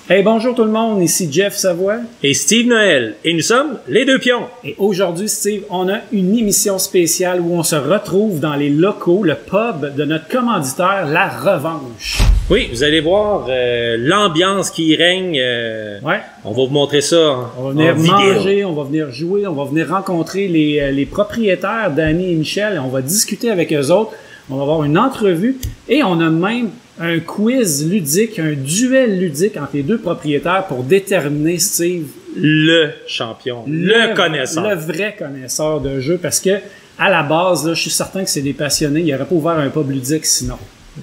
Hey, bonjour tout le monde, ici Jeff Savoie. Et Steve Noël. Et nous sommes les deux pions. Et aujourd'hui, Steve, on a une émission spéciale où on se retrouve dans les locaux, le pub de notre commanditaire, La Revanche. Oui, vous allez voir l'ambiance qui règne. Ouais. On va vous montrer ça On va venir en vidéo. manger, on va venir jouer, on va venir rencontrer les propriétaires, Danny et Michel, et on va discuter avec eux autres. On va avoir une entrevue et on a même un quiz ludique, un duel ludique entre les deux propriétaires pour déterminer, Steve, Le champion, le connaisseur. le vrai connaisseur de jeu, parce que à la base, là, je suis certain que c'est des passionnés. Il n'aurait pas ouvert un pub ludique sinon.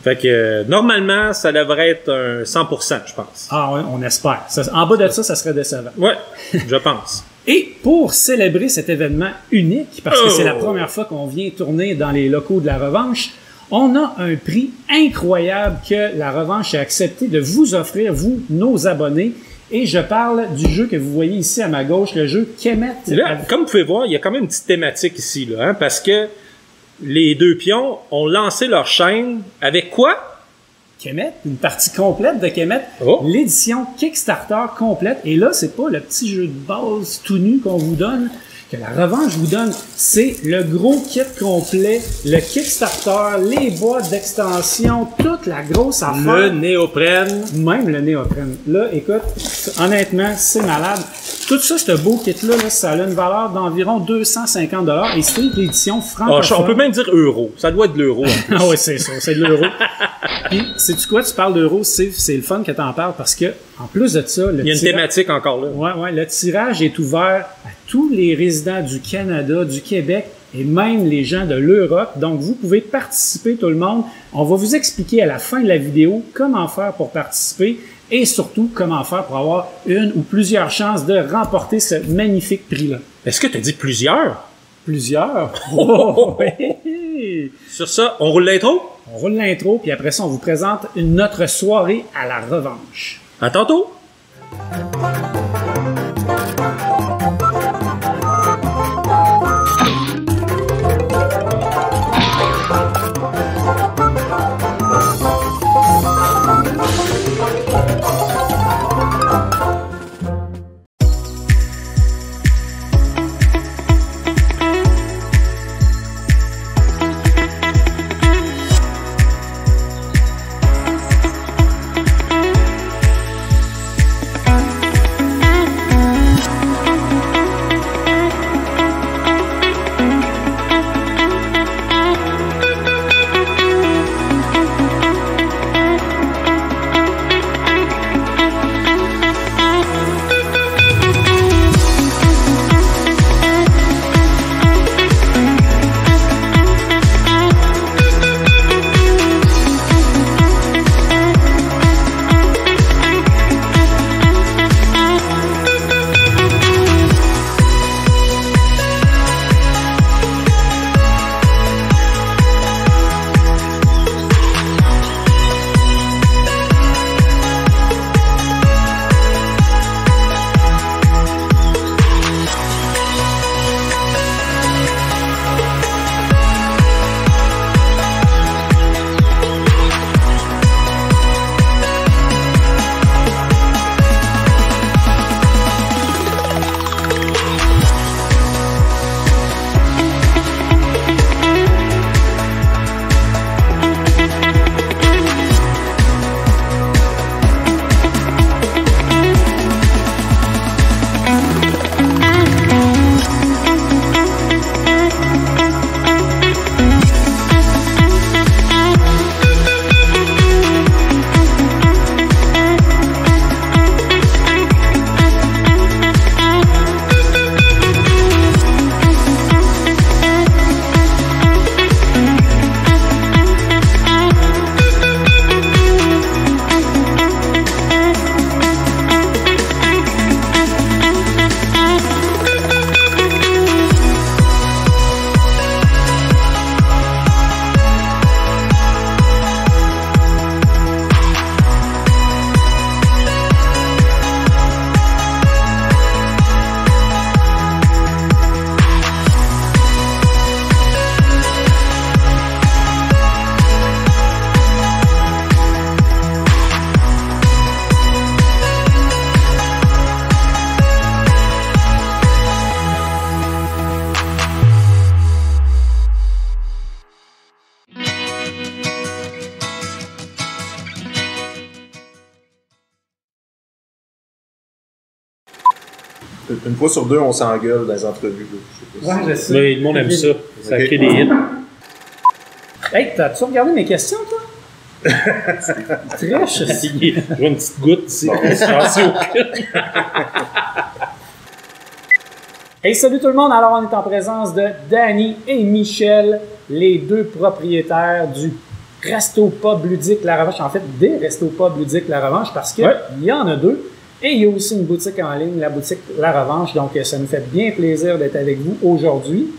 Fait que normalement, ça devrait être un 100%, je pense. Ah ouais, on espère. En bas de ça serait décevant. Ouais, je pense. Et pour célébrer cet événement unique, parce que c'est la Oh! première fois qu'on vient tourner dans les locaux de La Revanche, on a un prix incroyable que La Revanche a accepté de vous offrir, vous, nos abonnés. Et je parle du jeu que vous voyez ici à ma gauche, le jeu Kemet. Là, comme vous pouvez voir, il y a quand même une petite thématique ici, là, hein, parce que les deux pions ont lancé leur chaîne avec quoi? Kemet, une partie complète de Kemet, Oh. l'édition Kickstarter complète. Et là, c'est pas le petit jeu de base tout nu qu'on vous donne, que La Revanche vous donne, c'est le gros kit complet, le Kickstarter, les boîtes d'extension, toute la grosse affaire. Le néoprène. Même le néoprène. Là, écoute, honnêtement, c'est malade. Tout ça, ce beau kit-là, là, ça a une valeur d'environ 250 $. Et c'est l'édition francophone. On peut même dire euro. Ça doit être de l'euro. Ah oui, c'est ça, c'est de l'euro. Puis, sais-tu quoi, tu parles d'euro, c'est le fun que t'en parles parce que, en plus de ça, Il y a une thématique encore là. Ouais, le tirage est ouvert à tous les résidents du Canada, du Québec et même les gens de l'Europe. Donc, vous pouvez participer, tout le monde. On va vous expliquer à la fin de la vidéo comment faire pour participer et surtout comment faire pour avoir une ou plusieurs chances de remporter ce magnifique prix-là. Est-ce que tu as dit plusieurs? Plusieurs? Oh, oui. Sur ça, on roule l'intro? On roule l'intro, puis après ça, on vous présente notre soirée à La Revanche. À tantôt! Une fois sur deux, on s'engueule dans les entrevues. Ouais, je sais. Mais le monde aime ça. Ça crée des hits. Hey, t'as-tu regardé mes questions, toi? Triche. Je vois une petite goutte ici. J'en sais aucune. Hey, salut tout le monde! Alors, on est en présence de Danny et Michel, les deux propriétaires du Resto Pub Ludique La Revanche. En fait, des Resto Pub Ludique La Revanche, parce qu'il y en a deux. Et il y a aussi une boutique en ligne, la boutique La Revanche. Donc, ça nous fait bien plaisir d'être avec vous aujourd'hui.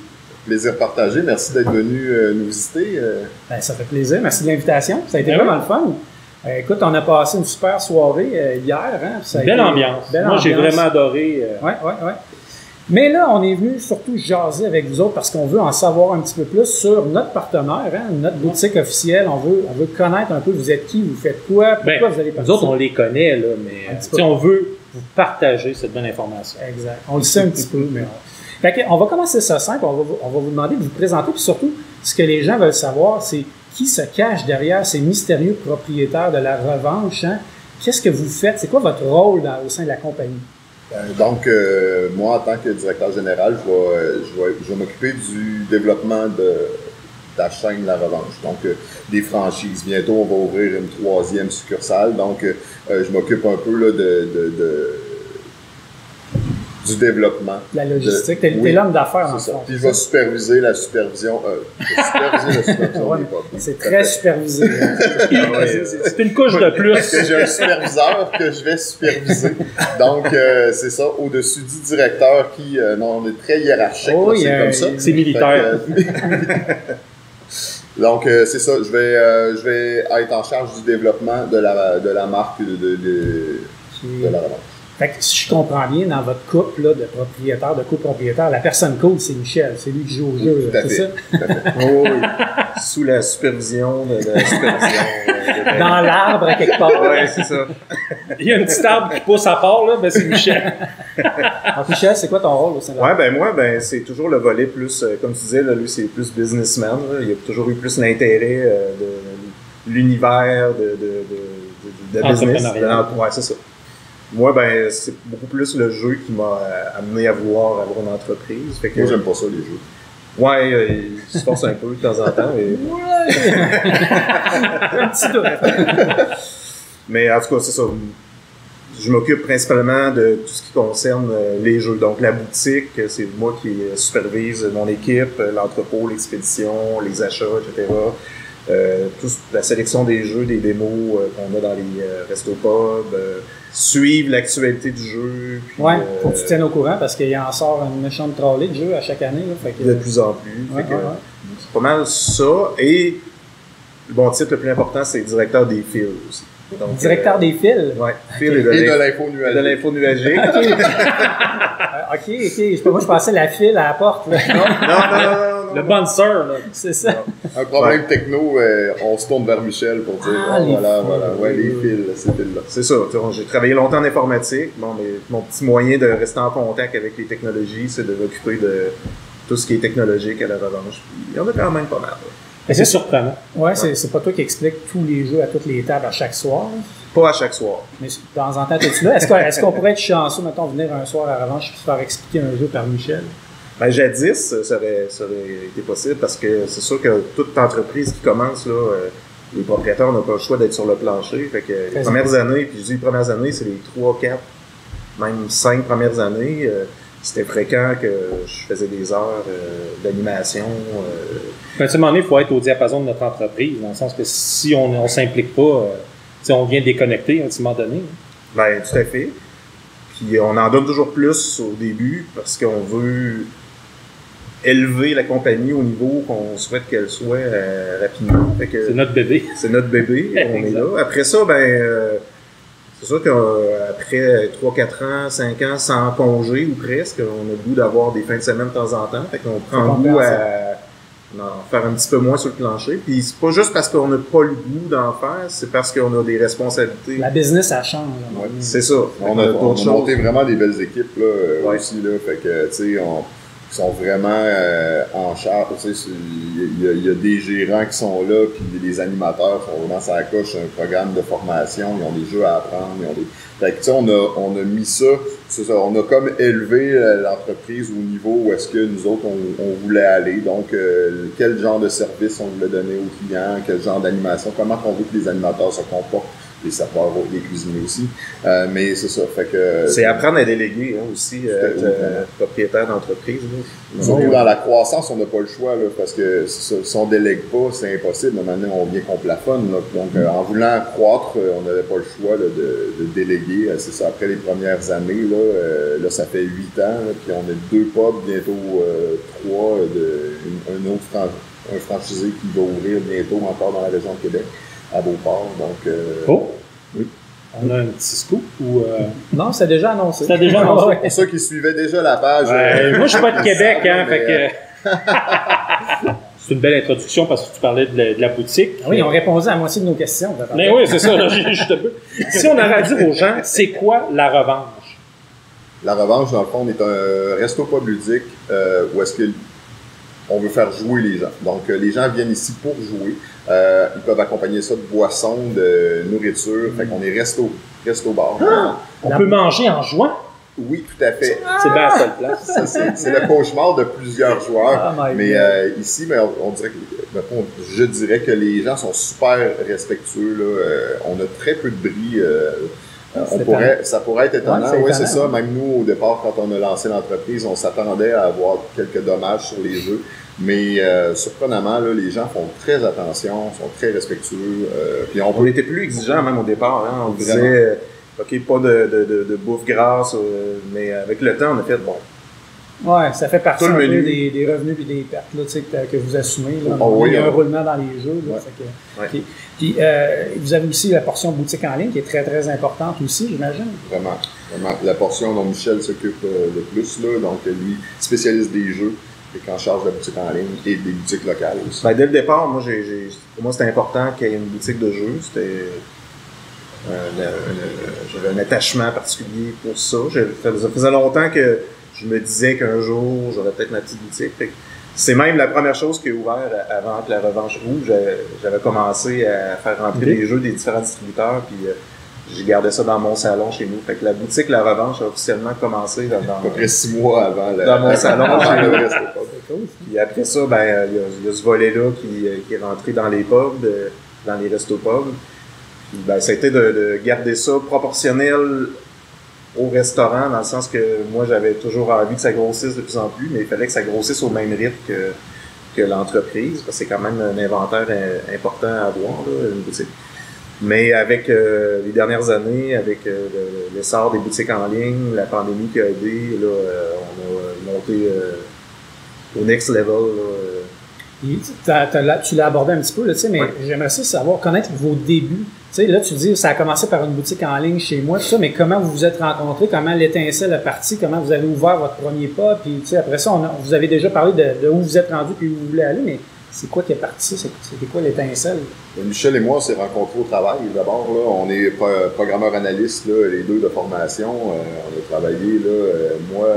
Plaisir partagé. Merci d'être venu nous visiter. Ben, ça fait plaisir. Merci de l'invitation. Ça a été vraiment le fun. Écoute, on a passé une super soirée hier. Hein, ça a belle été, ambiance. Belle Moi, ambiance. j'ai vraiment adoré. Ouais. Mais là, on est venu surtout jaser avec vous autres parce qu'on veut en savoir un petit peu plus sur notre partenaire, hein, notre boutique officielle. On veut connaître un peu vous êtes qui, vous faites quoi, pourquoi vous allez nous autres, on les connaît, là, mais on veut vous partager cette bonne information. Exact. On le sait un petit peu, mais Fait que, on va commencer ça simple. On va vous demander de vous présenter, puis surtout, ce que les gens veulent savoir, c'est qui se cache derrière ces mystérieux propriétaires de la revanche. Hein? Qu'est-ce que vous faites? C'est quoi votre rôle au sein de la compagnie? Donc, moi, en tant que directeur général, je vais m'occuper du développement de la chaîne La Revanche. Donc, des franchises. Bientôt, on va ouvrir une 3e succursale. Donc, je m'occupe un peu là, du développement. La logistique. T'es l'homme d'affaires, dans le fond. Puis je vais superviser la supervision. Ouais, c'est très supervisé. C'est une couche de plus. J'ai un superviseur que je vais superviser. Donc, c'est ça, au-dessus du directeur qui, on est très hiérarchique, là, c'est comme ça. C'est militaire. Donc, c'est ça, je vais être en charge du développement de la marque de la revanche. Fait que si je comprends bien, dans votre couple là, de propriétaires, de copropriétaires, la personne cool, c'est Michel. C'est lui qui joue au jeu. C'est ça? Oui. Sous la supervision de la supervision. Dans l'arbre, à quelque part. Oui, c'est ça. Il y a une petite arbre qui pousse à part, là, ben c'est Michel. Donc, Michel, c'est quoi ton rôle au sein de la moi, c'est toujours le volet plus, comme tu disais, là, lui, c'est plus businessman. Là. Il a toujours eu plus l'intérêt de l'univers, de business. Ouais, c'est ça. Moi, c'est beaucoup plus le jeu qui m'a amené à vouloir avoir une entreprise. Fait que, moi, j'aime pas ça, les jeux. Ouais, il se force un peu de temps en temps. Mais... Ouais! Un petit doute. Mais en tout cas, c'est ça. Je m'occupe principalement de tout ce qui concerne les jeux. Donc, la boutique, c'est moi qui supervise mon équipe, l'entrepôt, l'expédition, les achats, etc. Toute la sélection des jeux, des démos qu'on a dans les restos pubs, suivre l'actualité du jeu. Puis, faut que tu tiennes au courant parce qu'il en sort une méchante trolley de jeux à chaque année. Là, fait que, de plus en plus. C'est pas mal ça. Et le titre le plus important, c'est directeur des fils aussi. Donc, directeur des fils? Oui, fils et de l'info nuagique. De l'info nuagique. OK. Moi, je passais la file à la porte. Là. Non. Le bonne sœur, là. C'est ça. Un problème techno, on se tourne vers Michel pour dire, voilà. Ouais, les fils, ces fils-là. C'est ça. J'ai travaillé longtemps en informatique. Bon, mais mon petit moyen de rester en contact avec les technologies, c'est de m'occuper de tout ce qui est technologique à la revanche. Puis, il y en a quand même pas mal. C'est surprenant. Ouais, c'est pas toi qui expliques tous les jeux à toutes les tables à chaque soir. Pas à chaque soir. Mais de temps en temps, es-tu là? Est-ce qu'on pourrait être chanceux, mettons, venir un soir à Revanche et se faire expliquer un jeu par Michel? Jadis, ça aurait été possible parce que c'est sûr que toute entreprise qui commence, là, les propriétaires n'ont pas le choix d'être sur le plancher. Fait que les premières années, puis je dis les premières années, c'est les 3, 4, même 5 premières années. C'était fréquent que je faisais des heures d'animation. À un moment donné, il faut être au diapason de notre entreprise, dans le sens que si on ne s'implique pas, on vient déconnecter à un moment donné. Tout à fait. Puis on en donne toujours plus au début parce qu'on veut élever la compagnie au niveau qu'on souhaite qu'elle soit rapidement. C'est notre bébé. C'est notre bébé, on est là. Après ça, c'est sûr qu'après 3, 4 ans, 5 ans sans congé ou presque, on a le goût d'avoir des fins de semaine de temps en temps. Fait qu'on prend goût à faire un petit peu moins sur le plancher. Puis c'est pas juste parce qu'on n'a pas le goût d'en faire, c'est parce qu'on a des responsabilités. La business, ça change. C'est ça. On a monté vraiment des belles équipes là, aussi. Là, fait que, tu sais, sont vraiment en charge. Tu sais, il y a des gérants qui sont là, puis les animateurs sont vraiment sur la coche, un programme de formation, ils ont des jeux à apprendre, ils ont des... Fait que, tu sais, on a mis ça, c'est ça, on a comme élevé l'entreprise au niveau où est-ce que nous autres, on voulait aller. Donc, quel genre de service on voulait donner aux clients, quel genre d'animation, comment on veut que les animateurs se comportent, les serveurs, les cuisiniers aussi. Mais c'est ça, fait que... C'est apprendre à déléguer aussi, être propriétaire d'entreprise. Surtout dans la croissance, on n'a pas le choix, là, parce que si on délègue pas, c'est impossible. Maintenant, on vient qu'on plafonne. Là. Donc, en voulant croître, on n'avait pas le choix là, de déléguer. C'est ça, après les premières années, là, ça fait 8 ans, là, puis on a 2 pubs, bientôt 3, un franchisé qui va ouvrir bientôt encore dans la région de Québec, à Beauport. Donc, oui. On a un petit scoop ou... Non, c'est déjà annoncé. C'est déjà annoncé. Pour ceux qui suivaient déjà la page... moi, je suis pas de Québec, hein, fait que... C'est une belle introduction parce que tu parlais de la boutique. Oui, on répondait à la moitié de nos questions. Mais oui, c'est ça. Là, juste un peu. Si on avait à dire aux gens, c'est quoi la revanche? La revanche, dans le fond, on est un resto-pub ludique où est-ce que on veut faire jouer les gens. Donc, les gens viennent ici pour jouer. Ils peuvent accompagner ça de boissons, de nourriture. Fait qu'on est resto-bar. On peut manger en jouant? Oui, tout à fait. C'est bien à seule place. C'est le cauchemar de plusieurs joueurs. Mais ici, on dirait que, je dirais que les gens sont super respectueux. Là. On a très peu de bris. Ça pourrait être étonnant. Oui, c'est ça. Même nous, au départ, quand on a lancé l'entreprise, on s'attendait à avoir quelques dommages sur les jeux. Mais surprenamment, là, les gens font très attention, sont très respectueux. Puis on était plus exigeants même au départ. Hein. On disait, OK, pas de bouffe grasse, mais avec le temps, on a fait, bon... Ouais, ça fait partie un peu des revenus et des pertes là, que vous assumez. Là. Il y a un roulement dans les jeux. Là, ouais. Puis, vous avez aussi la portion boutique en ligne qui est très, très importante aussi, j'imagine. Vraiment. La portion dont Michel s'occupe le plus, là, donc lui, spécialiste des jeux, et en charge de la boutique en ligne et des boutiques locales aussi. Ben, dès le départ, pour moi, c'était important qu'il y ait une boutique de jeux. J'avais un attachement particulier pour ça. Ça faisait longtemps que je me disais qu'un jour, j'aurais peut-être ma petite boutique. C'est même la première chose qui est ouverte avant que la Revanche rouge. J'avais commencé à faire rentrer les jeux des différents distributeurs, puis j'ai gardé ça dans mon salon chez nous. Fait que la boutique La Revanche a officiellement commencé dans à peu près 6 mois avant dans mon salon chez nous. Cool. Puis après ça, ben il y a ce volet-là qui est rentré dans les pubs, dans les restos-pubs. Puis ben ça a été de garder ça proportionnel au restaurant, dans le sens que moi, j'avais toujours envie que ça grossisse de plus en plus, mais il fallait que ça grossisse au même rythme que l'entreprise, parce que c'est quand même un inventaire important à avoir, là, une boutique. Mais avec les dernières années, avec l'essor des boutiques en ligne, la pandémie qui a aidé, là, on a monté au next level. Tu l'as abordé un petit peu, là, mais j'aimerais ça savoir, connaître vos débuts. T'sais, là, tu dis, ça a commencé par une boutique en ligne chez moi, tout ça, mais comment vous vous êtes rencontrés, comment l'étincelle est partie, comment vous avez ouvert votre premier pas, puis après ça, vous avez déjà parlé de où vous êtes rendu puis où vous voulez aller, mais c'est quoi qui est parti? C'était quoi l'étincelle? Michel et moi, on s'est rencontrés au travail. D'abord, là, on est programmeur analyste, là, les deux de formation. On a travaillé, là, moi,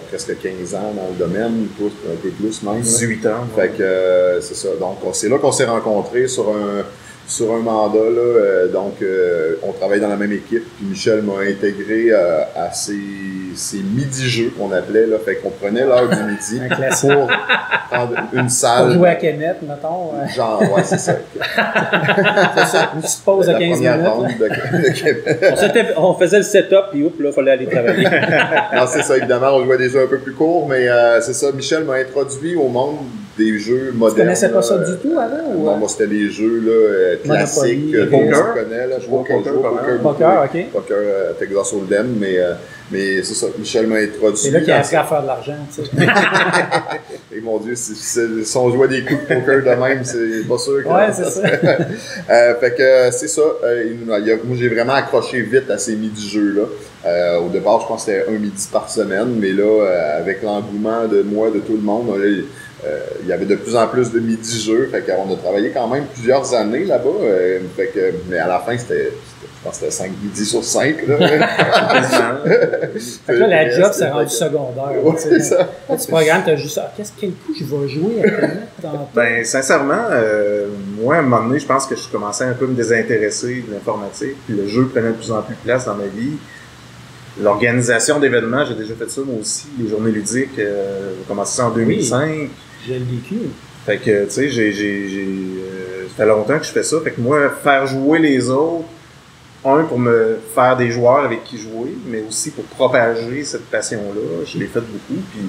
presque 15 ans dans le domaine, un peu plus même. 18 ans. Fait que c'est ça. Donc, c'est là qu'on s'est rencontrés sur un mandat, là, donc on travaille dans la même équipe, puis Michel m'a intégré à ces midi-jeux qu'on appelait, là, fait qu'on prenait l'heure du midi pour prendre une salle. Pour jouer à Kemet, mettons. Genre, ouais, c'est ça. C'est ça, une petite pause de 15 minutes. On faisait le setup, puis oups, là, il fallait aller travailler. Non, c'est ça, évidemment, on jouait des jeux un peu plus courts, mais c'est ça, Michel m'a introduit au monde des jeux modernes. Tu connaissais pas ça du tout avant? Non, moi, c'était les jeux là, classiques. Poker. Tu connais, là, Poker, OK. Poker, Texas Hold'em, mais c'est ça, Michel m'a introduit. C'est là qu'il a appris à faire de l'argent, tu sais. Et mon Dieu, si on jouait des coups de poker de même, c'est pas sûr que... Ouais, c'est ça. Fait que c'est ça. Moi, j'ai vraiment accroché vite à ces midi-jeux-là. Au départ, je pense que c'était un midi par semaine, mais là, avec l'engouement de moi, de tout le monde, il y avait de plus en plus de midi-jeux, fait qu'on a travaillé quand même plusieurs années là-bas, mais à la fin, je pense que c'était 5 midis sur 5, là. Fait que là, la job, c'est rendu secondaire. Ouais, c'est ça. Là, tu programmes, t'as juste, quel coup je vais jouer à Internet tantôt? Ben, sincèrement, moi, à un moment donné, je pense que je commençais un peu à me désintéresser de l'informatique, puis le jeu prenait de plus en plus de place dans ma vie. L'organisation d'événements, j'ai déjà fait ça moi aussi, les journées ludiques, j'ai commencé ça en 2005. Oui, j'ai le vécu. Fait que, tu sais, ça fait longtemps que je fais ça. Fait que moi, faire jouer les autres, pour me faire des joueurs avec qui jouer, mais aussi pour propager cette passion-là, je l'ai fait beaucoup. Puis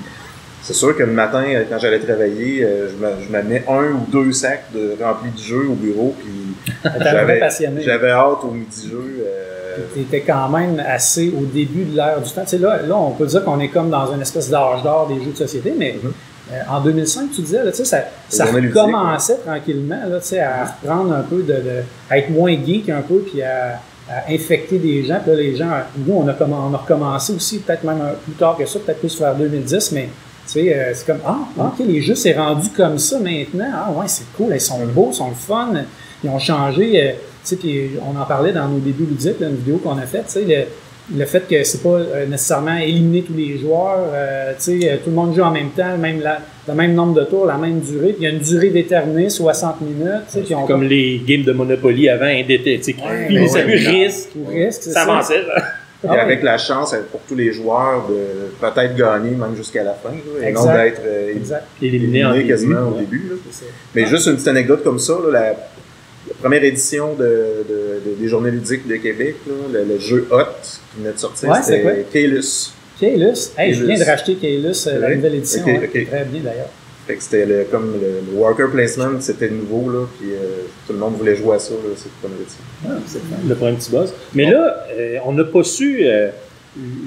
c'est sûr que le matin, quand j'allais travailler, je m'amenais 1 ou 2 sacs remplis de jeux au bureau, puis j'avais hâte au midi-jeu. T'étais quand même assez au début de l'ère du temps. Tu sais, là, on peut dire qu'on est comme dans une espèce d'âge d'or des jeux de société, mais en 2005, tu disais, là, tu sais, ça recommençait tranquillement, là, tu sais, à reprendre un peu à être moins geek un peu, puis à infecter des gens. Puis là, les gens, nous, on a recommencé aussi, peut-être même plus tard que ça, peut-être plus vers 2010, mais tu sais, c'est comme, ok, les jeux, c'est rendu comme ça maintenant. Ah ouais, c'est cool, ils sont beaux, ils sont le fun, ils ont changé. Tu sais, puis on en parlait dans nos débuts ludiques, là, une vidéo qu'on a faite, tu sais, le fait que c'est pas nécessairement éliminer tous les joueurs, tu sais, tout le monde joue en même temps, le même nombre de tours, la même durée, puis il y a une durée déterminée, 60 minutes, tu sais, comme les games de Monopoly avant, indéterminés, puis les risque, ça avançait, là. Et avec la chance pour tous les joueurs de peut-être gagner même jusqu'à la fin, là, et non d'être éliminé quasiment au début. Là. Mais juste une petite anecdote comme ça, là, la première édition des Journées ludiques de Québec, là, le jeu Hot qui venait de sortir, c'était Caylus. Caylus? Hey, je viens de racheter Caylus, la nouvelle édition. Okay. Très bien d'ailleurs. Fait que c'était comme le worker placement, c'était nouveau, là, puis tout le monde voulait jouer à ça, là, cette première édition. C'est le premier petit buzz. Mais là, on n'a pas su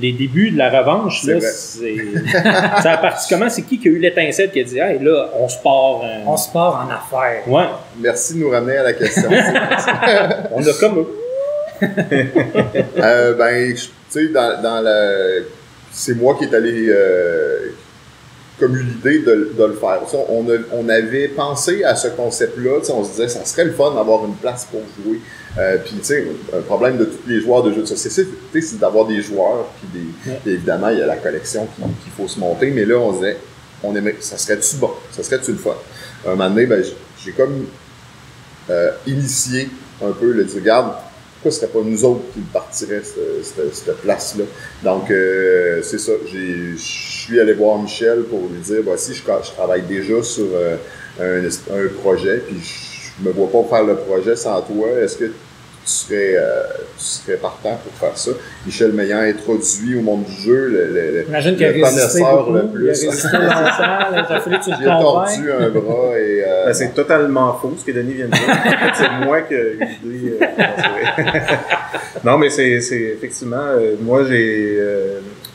les débuts de la revanche. Là, ça a parti comment? C'est qui a eu l'étincelle qui a dit « Hey, là, on se part... On se part en affaires. » Ouais. Merci de nous ramener à la question. On a comme... tu sais, dans la... C'est moi qui est allé... comme une idée de le faire. Ça, on avait pensé à ce concept-là, on se disait ça serait le fun d'avoir une place pour jouer. Puis tu sais, un problème de tous les joueurs de jeux de société, c'est d'avoir des joueurs, puis évidemment il y a la collection qu'il faut se monter, mais là on disait, ça serait-tu bon, ça serait-tu le fun. Un moment donné, j'ai comme initié un peu le dire, regarde, pourquoi ce serait pas nous autres qui partiraient cette place-là. Donc c'est ça, je suis allé voir Michel pour lui dire, voici, je travaille déjà sur un projet, puis je me vois pas faire le projet sans toi. Est-ce que tu serais partant pour faire ça? Michel m'ayant introduit au monde du jeu, le connaisseur le plus. Il a résisté longtemps, il a fallu que tu le convainques. J'ai tordu un bras et... c'est totalement faux ce que Denis vient de dire. En fait, c'est moi qui ai l'idée. Non, mais c'est effectivement... moi, j'ai...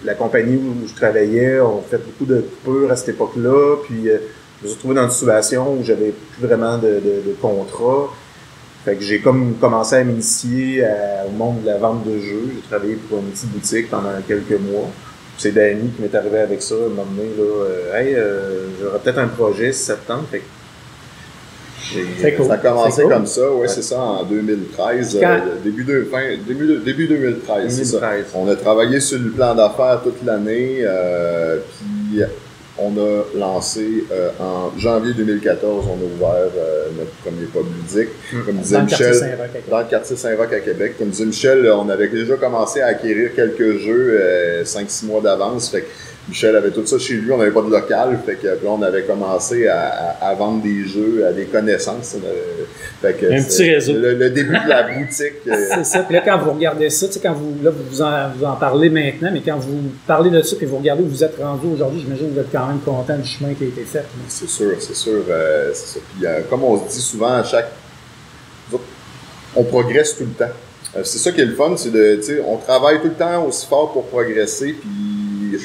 la compagnie où je travaillais, on fait beaucoup de coupures à cette époque-là, puis je me suis retrouvé dans une situation où j'avais plus vraiment de contrat. Fait que j'ai comme commencé à m'initier au monde de la vente de jeux. J'ai travaillé pour une petite boutique pendant quelques mois. C'est Danny qui m'est arrivé avec ça, un moment donné, là, j'aurais peut-être un projet ce septembre. Fait que cool. Ça a commencé comme ça, c'est ça, en 2013, début 2013, c'est ça. On a travaillé sur le plan d'affaires toute l'année, puis on a lancé en janvier 2014, on a ouvert notre premier pub ludique. Comme disait Michel, dans le quartier Saint-Roch à Québec. Comme disait Michel, on avait déjà commencé à acquérir quelques jeux 5-6 mois d'avance. Fait que Michel avait tout ça chez lui, on n'avait pas de local, fait que là on avait commencé à vendre des jeux à des connaissances. Fait que un petit réseau. Le début de la boutique. C'est ça. Puis là, quand vous regardez ça, tu sais, quand vous en parlez maintenant, mais quand vous parlez de ça et vous regardez où vous êtes rendu aujourd'hui, j'imagine que vous êtes quand même content du chemin qui a été fait. C'est sûr, c'est ça. Puis comme on se dit souvent, on progresse tout le temps. C'est ça qui est le fun, c'est on travaille tout le temps aussi fort pour progresser, puis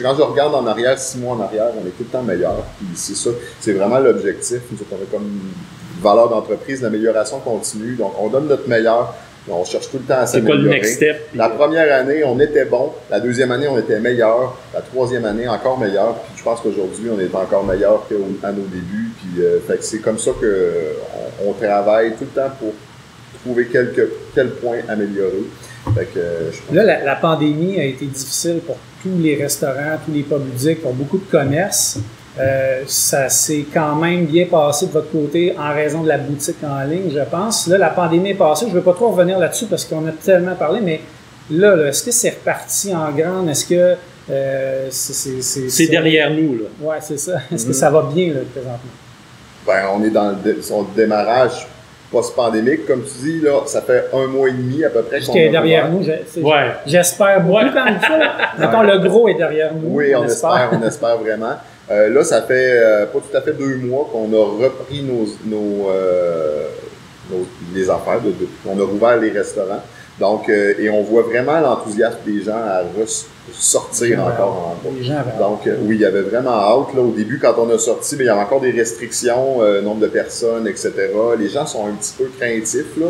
quand je regarde en arrière, 6 mois en arrière, on est tout le temps meilleur. Puis c'est ça, c'est vraiment l'objectif. Nous, on a comme une valeur d'entreprise, l'amélioration continue. Donc, on donne notre meilleur On cherche tout le temps à C'est quoi s'améliorer. le next step? La première année, on était bon. La deuxième année, on était meilleur. La troisième année, encore meilleur. Puis je pense qu'aujourd'hui, on est encore meilleur qu'à nos débuts. Puis fait que c'est comme ça que on travaille tout le temps pour trouver quel point améliorer. Fait que, je pense Là, la pandémie a été difficile pour tous les restaurants, tous les pubs ludiques, pour beaucoup de commerces. Ça s'est quand même bien passé de votre côté en raison de la boutique en ligne, je pense. Là, la pandémie est passée. Je ne veux pas trop revenir là-dessus parce qu'on a tellement parlé, mais là est-ce que c'est reparti en grande? Est-ce que c'est derrière nous, là. Ouais, c'est ça. Est-ce que ça va bien, là, présentement? Ben, on est dans son démarrage post-pandémique, comme tu dis, là, ça fait 1 mois et demi à peu près. Qui est derrière nous, j'espère beaucoup comme ça. Mettons, le gros est derrière nous. Oui, on espère vraiment. Là, ça fait pas tout à fait 2 mois qu'on a repris les affaires, on a rouvert les restaurants. Donc, et on voit vraiment l'enthousiasme des gens à sortir encore en bas. Donc, oui, il y avait vraiment hâte. Là, au début, quand on a sorti, mais il y avait encore des restrictions, nombre de personnes, etc. Les gens sont un petit peu craintifs, là,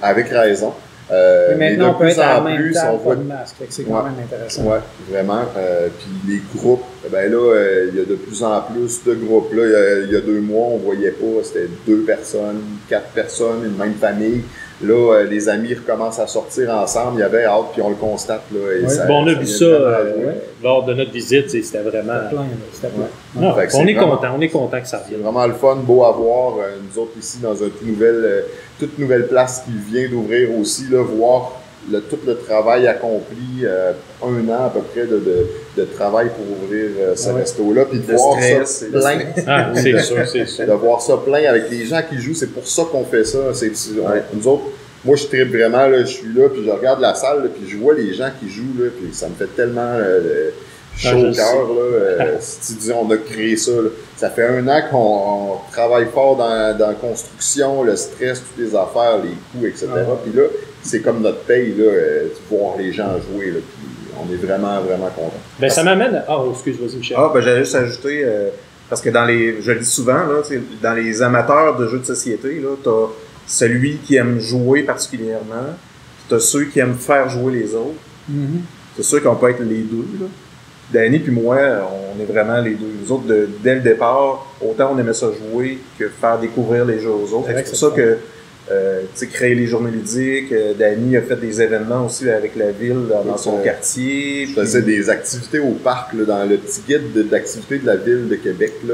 avec raison. Mais maintenant, on peut être à la même table, pas de masque. C'est quand même intéressant. Oui, vraiment. Puis les groupes, ben là, il y a de plus en plus de groupes. Là, il y a 2 mois, on voyait pas, c'était 2 personnes, 4 personnes, une même famille. Là, les amis recommencent à sortir ensemble. Il y avait hâte, puis on le constate. Là, et ça, on a vu ça lors de notre visite. C'était vraiment... C'était plein. Non, on est content que ça revienne. C'est vraiment le fun, beau à voir. Nous autres ici, dans une toute nouvelle place qui vient d'ouvrir aussi, là, voir tout le travail accompli, 1 an à peu près de travail pour ouvrir ce resto-là, puis de voir ça plein. C'est sûr. De voir ça plein avec les gens qui jouent, c'est pour ça qu'on fait ça. Nous autres, moi je tripe vraiment, là, je suis là, puis je regarde la salle, là, puis je vois les gens qui jouent, là, puis ça me fait tellement chaud au cœur. Si tu dis on a créé ça, là. Ça fait 1 an qu'on travaille fort dans la construction, le stress, toutes les affaires, les coûts, etc. Puis là, c'est comme notre paye, là, de voir les gens jouer, là, puis on est vraiment, vraiment contents. Ben, ça m'amène... excuse-moi, Michel. Ben, j'allais juste ajouter, parce que je le dis souvent, là, dans les amateurs de jeux de société, là, t'as celui qui aime jouer particulièrement, puis t'as ceux qui aiment faire jouer les autres. Mm-hmm. C'est sûr qu'on peut être les deux, là. Danny puis moi, on est vraiment les deux. Nous autres, dès le départ, autant on aimait ça jouer que faire découvrir les jeux aux autres. C'est pour ça que créer les journées ludiques. Danny a fait des événements aussi avec la ville dans son quartier. Je faisais des activités au parc, là, dans le petit guide d'activités de la ville de Québec. Là,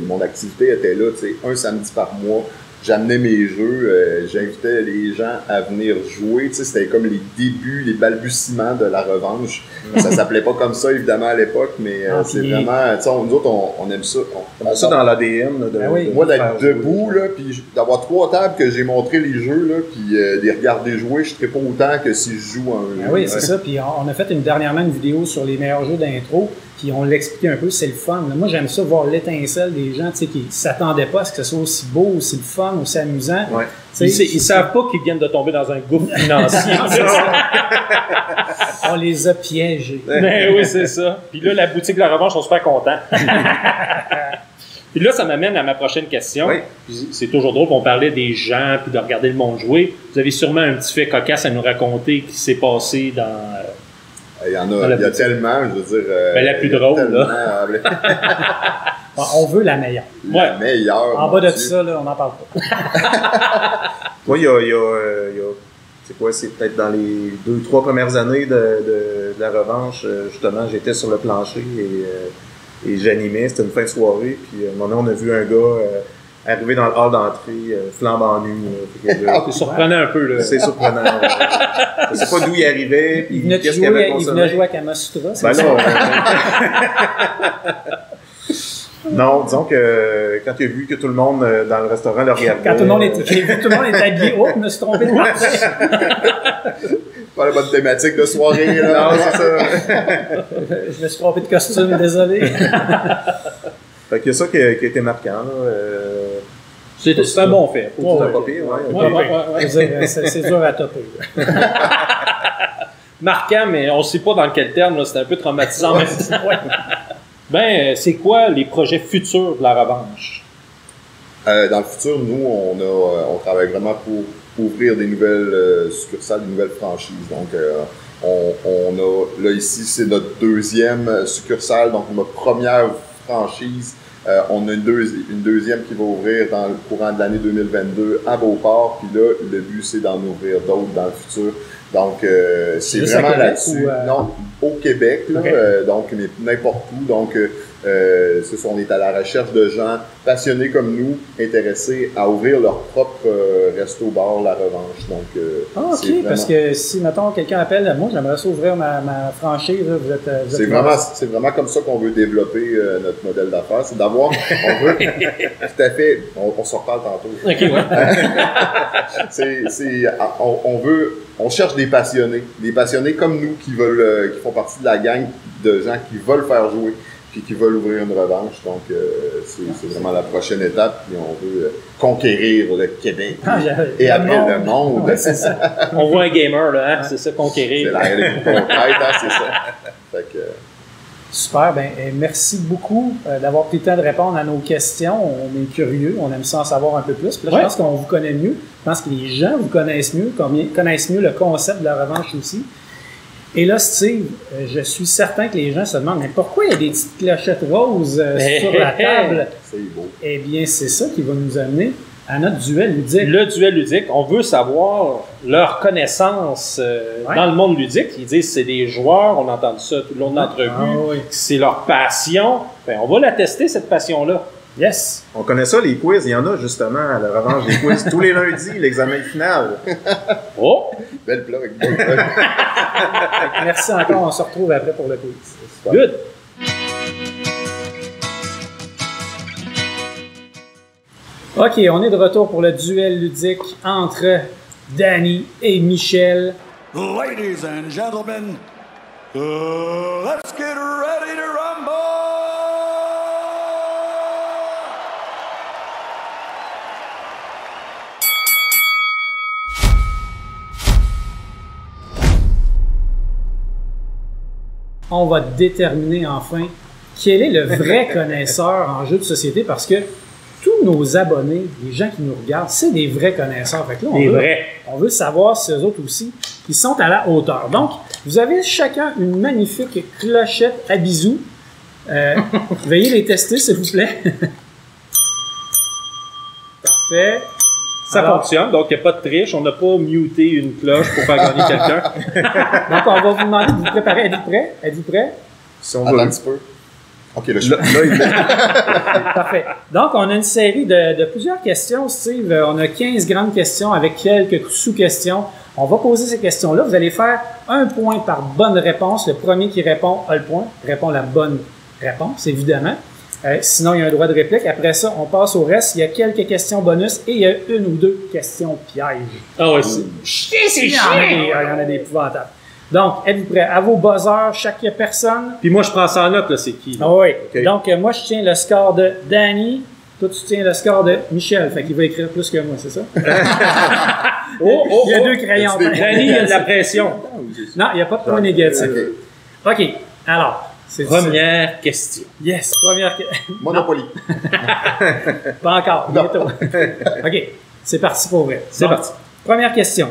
mon activité était là, un samedi par mois. J'amenais mes jeux, j'invitais les gens à venir jouer. C'était comme les débuts, les balbutiements de la revanche. Ça s'appelait pas comme ça, évidemment, à l'époque, mais c'est vraiment... Nous autres, on aime ça. On a ça dans l'ADN. Moi, d'être debout, là, puis d'avoir 3 tables que j'ai montré les jeux, là, puis les regarder jouer, je ne serais pas autant que si je joue un jeu. Oui, c'est ça. Puis on a fait dernièrement une vidéo sur les meilleurs jeux d'intro. Puis on l'expliquait un peu, c'est le fun. Moi, j'aime ça voir l'étincelle des gens qui ne s'attendaient pas à ce que ce soit aussi beau, aussi le fun, aussi amusant. Ouais. Ils savent pas qu'ils viennent de tomber dans un gouffre financier. On les a piégés. Ben oui, c'est ça. Puis là, la boutique de la revanche, on est super contents. Puis là, ça m'amène à ma prochaine question. Oui. Puis c'est toujours drôle qu'on parlait des gens puis de regarder le monde jouer. Vous avez sûrement un petit fait cocasse à nous raconter qui s'est passé dans... Il y a tellement, je veux dire... la plus drôle, là. On veut la meilleure. La meilleure. En bas de tout ça, là, on n'en parle pas. Moi, il y a c'est quoi, c'est peut-être dans les 2-3 premières années de la revanche, justement, j'étais sur le plancher et j'animais, c'était une fin de soirée, puis à un moment donné, on a vu un gars arriver dans le hall d'entrée, flambant nu. C'est surprenant un peu, là. C'est surprenant. Je sais pas d'où il arrivait, puis qu'est-ce qu'il avait consommé. Il venait jouer à Kamasutra, c'est ben ça? Non, disons que quand il a vu que tout le monde dans le restaurant le regardait... Quand tout le monde est habillé, je me suis trompé de marché. Pas la bonne thématique de soirée, là. Non, c'est ça. Je me suis trompé de costume, désolé. Fait qu'il y a ça qui a été marquant, là. C'est un bon fait. C'est pas pire, ouais. C'est dur à topper. Marquant, mais on ne sait pas dans quel terme, là, c'est un peu traumatisant. Ben, c'est quoi les projets futurs de la revanche? Dans le futur, nous, on travaille vraiment pour ouvrir des nouvelles succursales, des nouvelles franchises. Donc, on a, là ici, c'est notre deuxième succursale, donc notre première franchise. On a une deuxième qui va ouvrir dans le courant de l'année 2022 à Beauport. Puis là, le but, c'est d'en ouvrir d'autres dans le futur. Donc, c'est vraiment là-dessus. Non, au Québec, là, Okay. donc n'importe où. Donc, c'est ça, on est à la recherche de gens passionnés comme nous, intéressés à ouvrir leur propre resto-bar La Revanche. Donc, OK, c'est vraiment, parce que si, mettons, quelqu'un appelle, moi, j'aimerais ça ouvrir ma franchise, là, vous êtes c'est vraiment comme ça qu'on veut développer notre modèle d'affaires. C'est d'avoir, on veut, tout à fait, on s'en reparle tantôt. OK, ouais. On cherche des passionnés comme nous qui veulent, qui font partie de la gang de gens qui veulent faire jouer puis qui veulent ouvrir une revanche. Donc, c'est vraiment la prochaine étape. Puis on veut conquérir le Québec et après le monde. Ouais, c'est ça. On voit un gamer, là, hein? C'est ça, conquérir. C'est la réalité concrète, hein, c'est ça. Fait que, Super, ben merci beaucoup d'avoir pris le temps de répondre à nos questions. On est curieux, on aime ça en savoir un peu plus. Puis là, je pense qu'on vous connaît mieux. Je pense que les gens vous connaissent mieux, connaissent mieux le concept de la revanche aussi. Et là, Steve, je suis certain que les gens se demandent, mais pourquoi il y a des petites clochettes roses sur la table? c'est beau. Eh bien, c'est ça qui va nous amener à notre duel ludique. Le duel ludique, on veut savoir leur connaissance dans le monde ludique. Ils disent que c'est des joueurs, on a entendu ça tout le long de l'entrevue, oui. c'est leur passion. Ben, on va la tester, cette passion-là. Yes! On connaît ça, les quiz. Il y en a justement à la revanche des quiz. Tous les lundis, l'examen final. Oh! Belle plug, belle plug. Merci encore, on se retrouve après pour le quiz. Good! OK, on est de retour pour le duel ludique entre Danny et Michel. Ladies and gentlemen, let's get ready to rumble! On va déterminer enfin quel est le vrai connaisseur en jeux de société parce que tous nos abonnés, les gens qui nous regardent, c'est des vrais connaisseurs. Fait que là, on veut savoir si eux autres aussi, ils sont à la hauteur. Donc, vous avez chacun une magnifique clochette à bisous. Veuillez les tester, s'il vous plaît. Parfait. Ça fonctionne, donc il n'y a pas de triche. On n'a pas muté une cloche pour faire gagner quelqu'un. Donc, on va vous demander de vous préparer. Êtes-vous prêt? Êtes-vous prêt? Si on Attends veut. un petit peu. OK, là, il Parfait. Donc, on a une série de plusieurs questions, Steve. On a 15 grandes questions avec quelques sous-questions. On va poser ces questions-là. Vous allez faire un point par bonne réponse. Le premier qui répond a le point, répond la bonne réponse, évidemment. Sinon, il y a un droit de réplique. Après ça, on passe au reste. Il y a quelques questions bonus et il y a une ou deux questions pièges. Ah ouais, c'est Il y en a des épouvantables. Donc, êtes-vous prêts? À vos buzzers, chaque personne. Puis moi, je prends ça en note, là, c'est qui? Là? Ah oui. Ok. Donc, moi, je tiens le score de Danny. Toi, tu tiens le score de Michel. Fait qu'il va écrire plus que moi, c'est ça? Il y a deux crayons. Danny, il y a de la pression. Non, il n'y a pas de point négatif. OK. Alors, c'est Première question. Yes, première question. Monopoly. Pas encore, bientôt. OK, c'est parti pour vrai. C'est Donc, parti. Première question.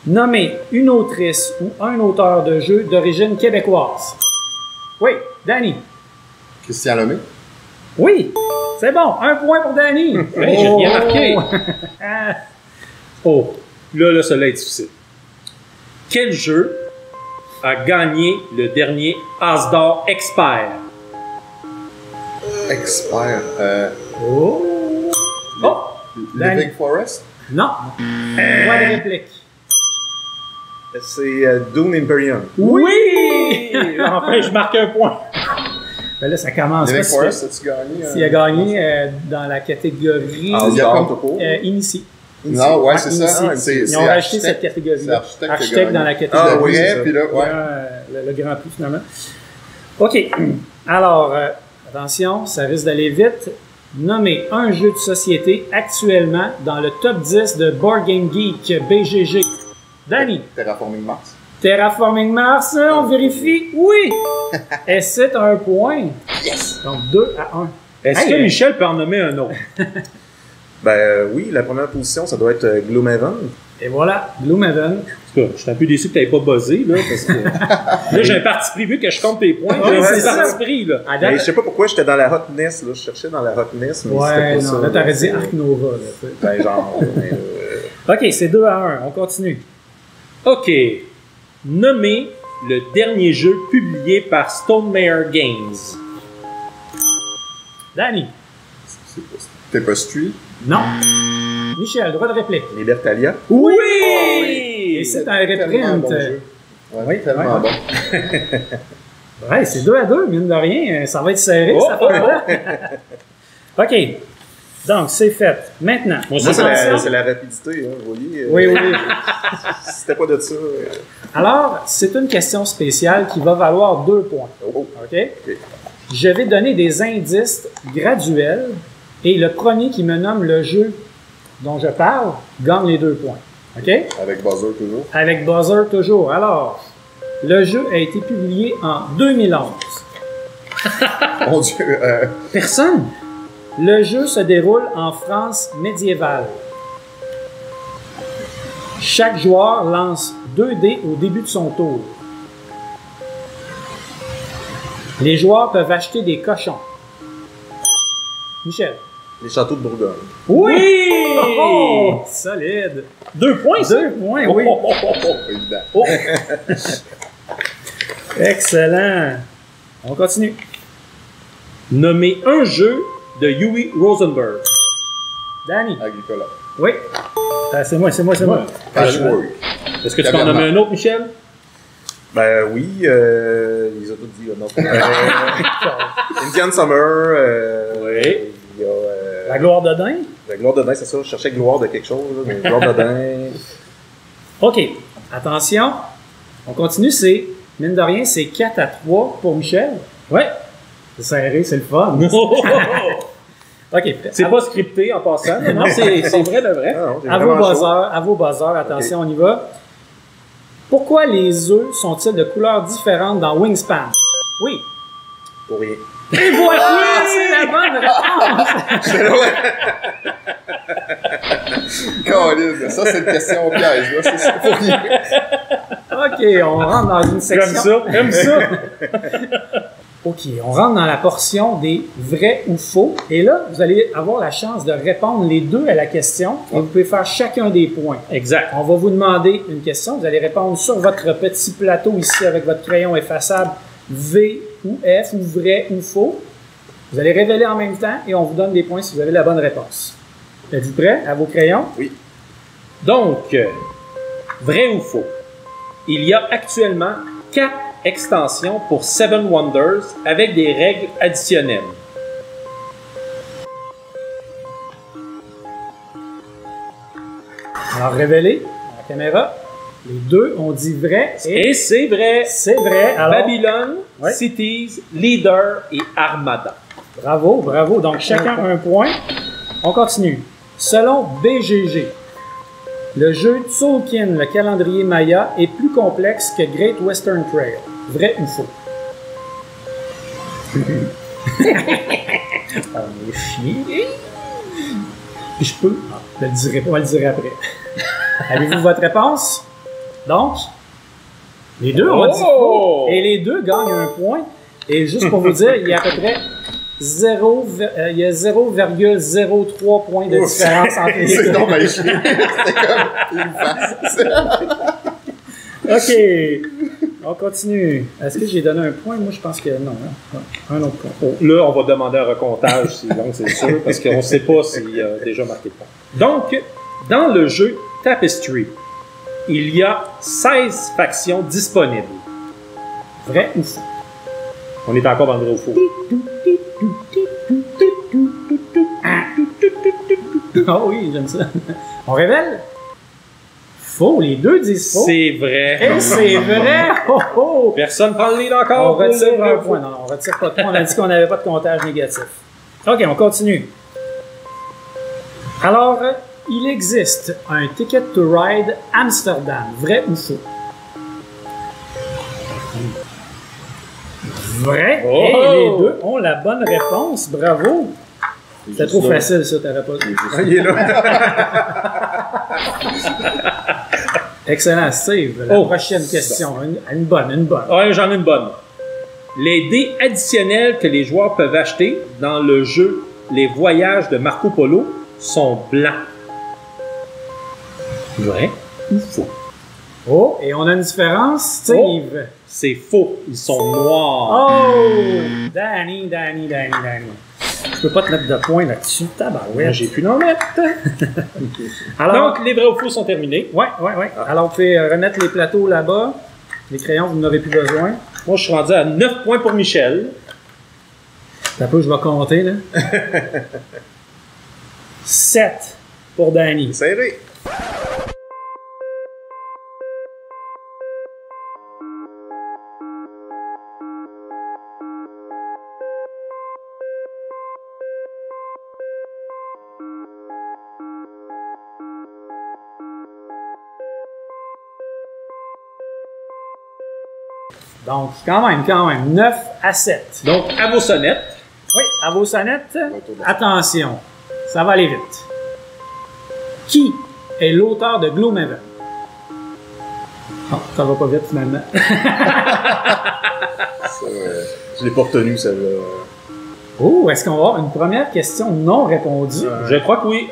Nommez une autrice ou un auteur de jeu d'origine québécoise. Oui, Danny. Christian Lemay. Oui, c'est bon. Un point pour Danny. Hey, j'ai bien marqué. Ah, Oh, là, cela est difficile. Quel jeu a gagné le dernier As d'or expert? Expert. Oh. Oh. Living Forest. Non. Droit de réplique. C'est Dune Imperium. Oui! Enfin, je marque un point. Ben là, ça commence. Living pas Forest, as-tu gagné? s'il a gagné dans la catégorie Ah, Il y a comme topo. Initié. Non, ouais, c'est ça. Ils ont rajouté cette catégorie-là. C'est Architecte dans la catégorie. Ah oui, c'est ça. Puis là, ouais. Le grand prix, finalement. OK. Alors, attention, ça risque d'aller vite. Nommez un jeu de société actuellement dans le top 10 de Board Game Geek BGG. Danny. Terraforming Mars. Terraforming Mars, on vérifie. Oui! Et c'est un point. Yes! Donc, 2-1. Est-ce que Michel peut en nommer un autre? Ben oui, la première position, ça doit être Gloomhaven. Et voilà, Gloomhaven. En tout cas, je suis un peu déçu que tu n'avais pas buzzé, là, parce que là, j'ai un parti pris vu que je compte tes points. Ouais, c'est c'est parti ça. pris, là. À date- Mais je sais pas pourquoi j'étais dans la hotness, là. Je cherchais dans la hotness, mais Ouais, c'était pas non, ça. là, t'aurais dit Ark Nova. Là, tu sais. Ben genre, OK, c'est 2-1. On continue. OK. Nommez le dernier jeu publié par Stonemaier Games. Danny. Tapestry. Non. Michel, droit de réplique. Libertalia. Oui! Oui! Et c'est un Tellement reprint. bon jeu. Ouais, Oui, tellement ouais. bon. Ouais, c'est 2-2, mine de rien. Ça va être serré, Oh, ça affaire-là. OK. Donc, c'est fait. Maintenant, Moi, Moi, attention. c'est la rapidité, hein, vous voyez. Oui, oui. Si c'était pas de ça. Alors, c'est une question spéciale qui va valoir 2 points. Oh. OK? Je vais donner des indices graduels et le premier qui me nomme le jeu dont je parle gagne les 2 points. OK? Avec buzzer toujours. Avec buzzer toujours. Alors, le jeu a été publié en 2011. Mon Dieu. Personne? Le jeu se déroule en France médiévale. Chaque joueur lance 2 dés au début de son tour. Les joueurs peuvent acheter des cochons. Michel. Les châteaux de Bourgogne. Oui! Oh, solide. 2 points, ça? 2 points, oui. Oh, oh, oh, oh. Évident. Excellent. On continue. Nommez un jeu de Uwe Rosenberg. Danny. Agricola. Oui. C'est moi. Patchwork. Est-ce que tu peux en nommer un autre, Michel? Ben oui, ils ont tout dit, là, non. Indian Summer. Oui. Il y a La gloire de Dain. la gloire de Dain, c'est ça. Je cherchais gloire de quelque chose, là, mais gloire de Dain. OK. Attention. On continue. C'est, mine de rien, c'est 4-3 pour Michel. Ouais. C'est serré, c'est le fun. OK. C'est pas scripté en passant. Non, c'est vrai de vrai. Ah non, j'ai À vos vraiment chaud. buzzers, attention, on y va. Pourquoi les œufs sont-ils de couleurs différentes dans Wingspan? Oui. Pour rien. Et voilà, c'est la bonne réponse. Colin, ça c'est une question piège, là, c'est ça pour rien. OK, on rentre dans une section. J'aime ça. OK, on rentre dans la portion des vrais ou faux. Et là, vous allez avoir la chance de répondre les deux à la question. Et vous pouvez faire chacun des points. Exact. On va vous demander une question. Vous allez répondre sur votre petit plateau ici avec votre crayon effaçable V ou F ou vrai ou faux. Vous allez révéler en même temps et on vous donne des points si vous avez la bonne réponse. Êtes-vous prêts à vos crayons? Oui. Donc, vrai ou faux? Il y a actuellement 4 extensions pour Seven Wonders avec des règles additionnelles. Alors, révélez à la caméra. Les deux ont dit vrai et Et c'est vrai. c'est vrai. Alors, Babylon, Ouais. Cities, Leader et Armada. bravo, bravo. Donc, chacun un point. On continue. Selon BGG, le jeu Tzolk'in, le calendrier Maya, est plus complexe que Great Western Trail. Vrai ou faux? On est chier. Puis je peux. Ah, je le dirai pas, on le dirai après. Avez-vous votre réponse? Donc, les deux ont dit faux. Et les deux gagnent un point. Et juste pour vous dire, il y a à peu près 0,03 points de différence entre les C'est deux. donc bien chiant. C'est comme une face. OK. On continue. Est-ce que j'ai donné un point? Moi, je pense que non. Hein? Non. Un autre point. Oh, là, on va demander un recomptage, donc c'est sûr, parce qu'on ne sait pas s'il y a déjà marqué de point. Donc, dans le jeu Tapestry, il y a 16 factions disponibles. Vrai ou faux? On est encore dans le vrai ou faux. Ah oui, j'aime ça. On révèle? Faux. Les deux disent faux. C'est vrai. Et c'est vrai! Oh, oh. Personne prend le lead encore. On pour le retire vrai un ou faux. point. Non, on retire pas de point. On a dit qu'on n'avait pas de comptage négatif. OK, on continue. Alors, il existe un Ticket to Ride Amsterdam. Vrai ou faux? Vrai. Oh! Et les deux ont la bonne réponse. Bravo. C'était trop facile, ça, t'aurais pas. Il est là. Excellent, Steve. La prochaine question. Une bonne. Ouais, j'en ai une bonne. Les dés additionnels que les joueurs peuvent acheter dans le jeu Les Voyages de Marco Polo sont blancs. Vrai ou faux? Oh, et on a une différence, Steve. C'est faux. Ils sont noirs. Oh! Danny. Je peux pas te mettre de points là-dessus. Tabarouette. J'ai pu l'en mettre. Alors, Donc, les vrais ou faux sont terminés. ouais. Alors, vous pouvez remettre les plateaux là-bas. Les crayons, vous n'en avez plus besoin. Moi, je suis rendu à 9 points pour Michel. T'as peu, je vais compter, là. 7 pour Danny. Serré. Donc, quand même, 9 à 7. Donc, à vos sonnettes. Oui, à vos sonnettes, attention, ça va aller vite. Qui est l'auteur de Gloomhaven? Oh, ça va pas vite, finalement. Je l'ai pas retenu, celle-là. Oh, est-ce qu'on va avoir une première question non répondue? Je crois que oui.